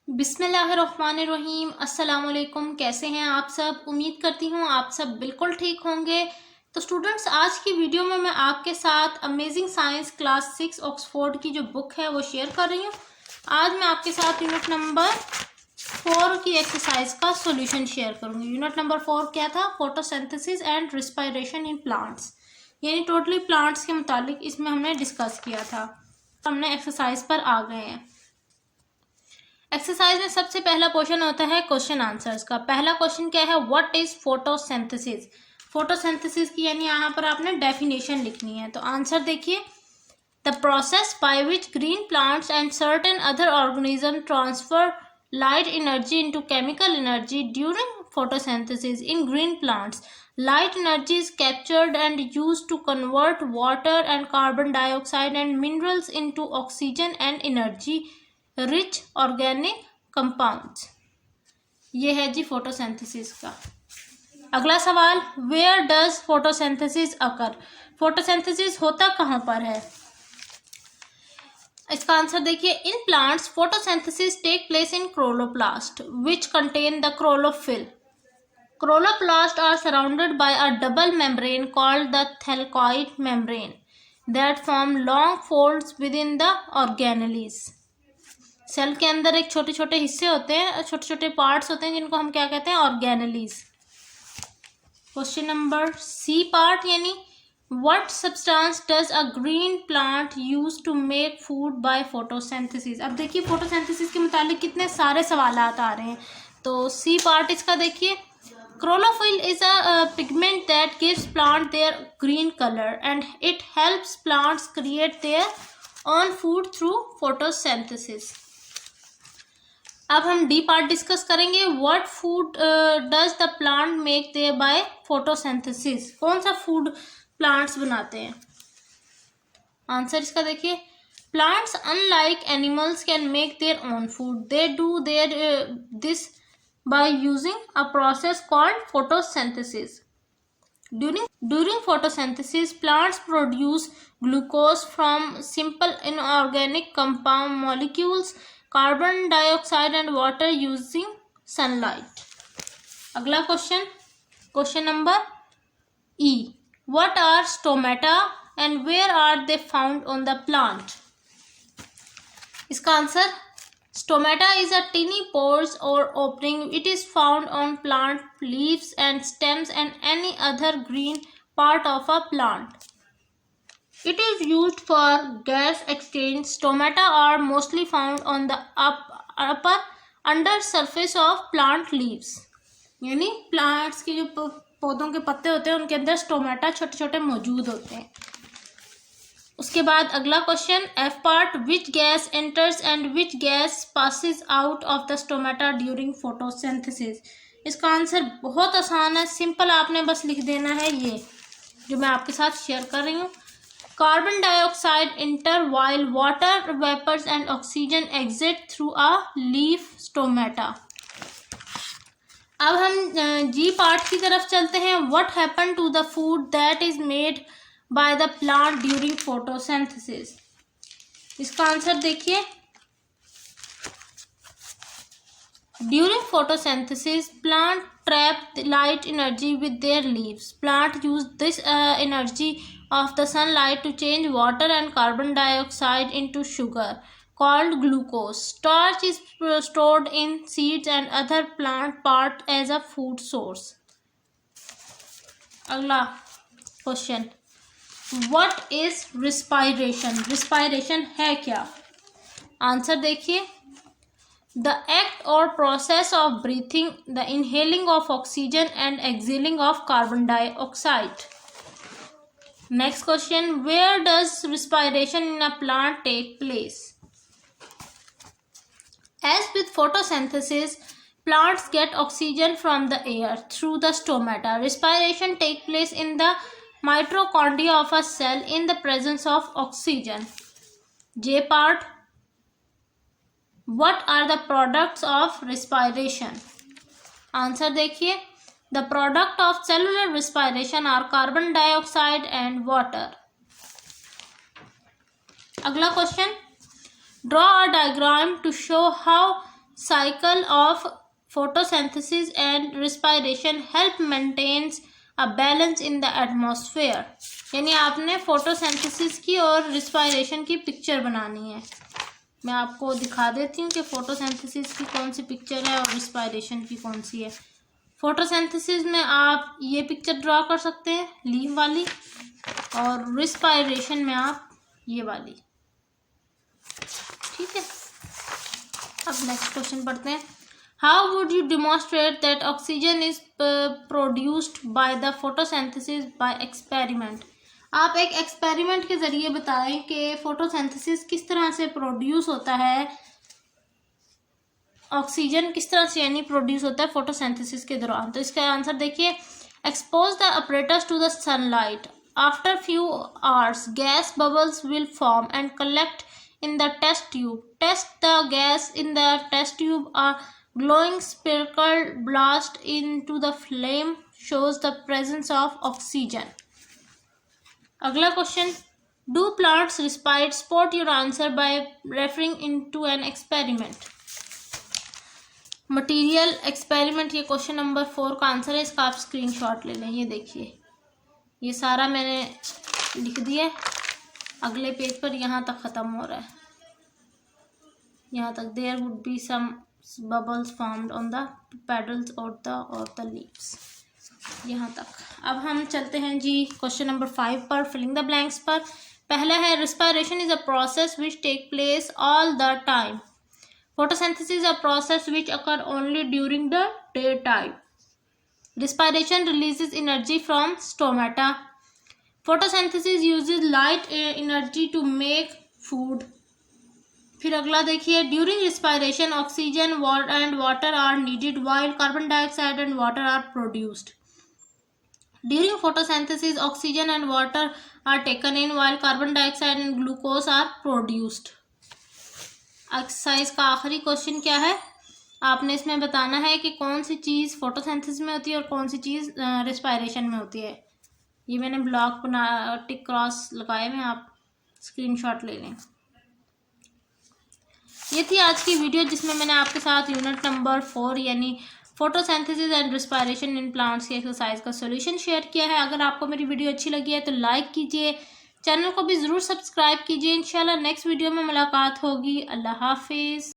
बिस्मिल्लाहिर्रहमानिर्रहीम। अस्सलाम वालेकुम। कैसे हैं आप सब? उम्मीद करती हूँ आप सब बिल्कुल ठीक होंगे। तो स्टूडेंट्स, आज की वीडियो में मैं आपके साथ अमेजिंग साइंस क्लास 6 ऑक्सफोर्ड की जो बुक है वो शेयर कर रही हूँ। आज मैं आपके साथ यूनिट नंबर 4 की एक्सरसाइज का सॉल्यूशन शेयर करूँगी। यूनिट नंबर 4 क्या था? Photosynthesis and respiration in plants, यानी टोटली प्लांट्स के मुतालिक इसमें हमने डिस्कस किया था। हमने एक्सरसाइज पर आ गए हैं। एक्सरसाइज में सबसे पहला क्वेश्चन होता है क्वेश्चन आंसर्स का। पहला क्वेश्चन क्या है? What is photosynthesis. फोटोसिंथेसिस की यानी यहाँ पर आपने डेफिनेशन लिखनी है। तो आंसर देखिए, the process by which green plants and certain other organism transfer light energy into chemical energy during photosynthesis. In green plants, light energy is captured and used to convert water and carbon dioxide and minerals into oxygen and energy rich organic compounds. ये है जी photosynthesis का। अगला सवाल, where does photosynthesis occur. Photosynthesis होता कहाँ पर है? इसका आंसर देखिए, in plants photosynthesis take place in chloroplast which contain the chlorophyll. Chloroplasts are surrounded by a double membrane called the thalcoid membrane that form long folds within the organelles. Cell के अंदर एक छोटे छोटे हिस्से होते हैं, छोटे छोटे पार्ट्स होते हैं जिनको हम क्या कहते हैं? Organelles. Question number C part, यानी What substance does a green plant use to make food by photosynthesis? अब देखिए फोटोसिंथेसिस के मुतालिक कितने सारे सवाल आ रहे हैं। तो सी पार्ट इसका देखिए, chlorophyll is a pigment that gives plant their green color and it helps plants create their own food through photosynthesis. अब हम डी पार्ट डिस्कस करेंगे। What food does the plant make their by photosynthesis. कौन सा food plants बनाते हैं? Answer इसका देखिए, plants unlike animals can make their own food. They do their this by using a process called photosynthesis. During photosynthesis, plants produce glucose from simple inorganic compound molecules, carbon dioxide and water using sunlight. अगला question number E. What are stomata and where are they found on the plant? इसका answer, stomata is a tiny pores or opening. It is found on plant leaves and stems and any other green part of a plant. It is used for gas exchange. Stomata are mostly found on the upper under surface of plant leaves. यानी plants की जो पौधों के पत्ते होते हैं उनके अंदर स्टोमेटा छोटे छोटे मौजूद होते हैं। उसके बाद अगला question F part, which gas enters and which gas passes out of the stomata during photosynthesis. इसका आंसर बहुत आसान है, सिंपल, आपने बस लिख देना है ये जो मैं आपके साथ शेयर कर रही हूँ। Carbon dioxide enter while water vapours and oxygen exit through a leaf stomata. अब हम जी पार्ट की तरफ चलते हैं। What happen to the food that is made by the plant during photosynthesis. इसका आंसर देखिए, during photosynthesis plant trap light energy with their leaves. Plant use this energy of the sunlight to change water and carbon dioxide into sugar called glucose. Starch is stored in seeds and other plant parts as a food source. अगला question, what is respiration? respiration है क्या? Answer देखिए, the act or process of breathing, the inhaling of oxygen and exhaling of carbon dioxide. Next question, where does respiration in a plant take place? As with photosynthesis, plants get oxygen from the air through the stomata. Respiration takes place in the mitochondria of a cell in the presence of oxygen. J part, what are the products of respiration? Answer देखिए, the product of cellular respiration are carbon dioxide and water. अगला question, draw a diagram to show how cycle of photosynthesis and respiration help maintains a balance in the atmosphere. यानी आपने photosynthesis की और respiration की picture बनानी है। मैं आपको दिखा देती हूँ कि फोटोसिंथेसिस की कौन सी पिक्चर है और रिस्पायरेशन की कौन सी है। फोटोसिंथेसिस में आप ये पिक्चर ड्रॉ कर सकते हैं, लीफ वाली, और रिस्पायरेशन में आप ये वाली। ठीक है, अब नेक्स्ट क्वेश्चन पढ़ते हैं। How would you demonstrate that oxygen is produced by the photosynthesis by experiment. आप एक एक्सपेरिमेंट के ज़रिए बताएं कि फोटोसिंथेसिस किस तरह से प्रोड्यूस होता है, ऑक्सीजन किस तरह से यानी प्रोड्यूस होता है फोटोसिंथेसिस के दौरान। तो इसका आंसर देखिए, expose the apparatus to the sunlight, after few hours gas bubbles will form and collect in the test tube. Test the gas in the test tube. A glowing spherical blast into the flame shows the presence of oxygen. अगला question, do plants respire? Support your answer by referring into an experiment. Material experiment, ये question number 4 का answer है। इसका आप screenshot ले लें। ये देखिए, ये सारा मैंने लिख दिया। अगले पेज पर यहाँ तक ख़त्म हो रहा है, यहाँ तक। There would be some bubbles formed on the petals और द लीव्स, यहाँ तक। अब हम चलते हैं जी क्वेश्चन नंबर 5 पर, फिलिंग द ब्लैंक्स पर। पहला है, respiration is a process which take place all the time. Photosynthesis a process which occur only during the day time. Respiration releases energy from stomata. Photosynthesis uses light energy to make food. फिर अगला देखिए, during respiration oxygen and water are needed while carbon dioxide and water are produced. During photosynthesis oxygen and water are taken in while carbon dioxide and glucose are produced. Exercise का आखिरी question क्या है, आपने इसमें बताना है कि कौन सी चीज़ फोटोसिंथेसिस में होती है और कौन सी चीज़ रिस्पायरेशन में होती है। ये मैंने ब्लॉक बना टिक क्रॉस लगाए हुए, आप स्क्रीनशॉट ले लें। ये थी आज की वीडियो जिसमें मैंने आपके साथ यूनिट नंबर 4 यानी photosynthesis and respiration in plants की एक्सरसाइज का सॉल्यूशन शेयर किया है। अगर आपको मेरी वीडियो अच्छी लगी है तो लाइक कीजिए, चैनल को भी ज़रूर सब्सक्राइब कीजिए। इंशाल्लाह नेक्स्ट वीडियो में मुलाकात होगी। अल्लाह हाफिज़।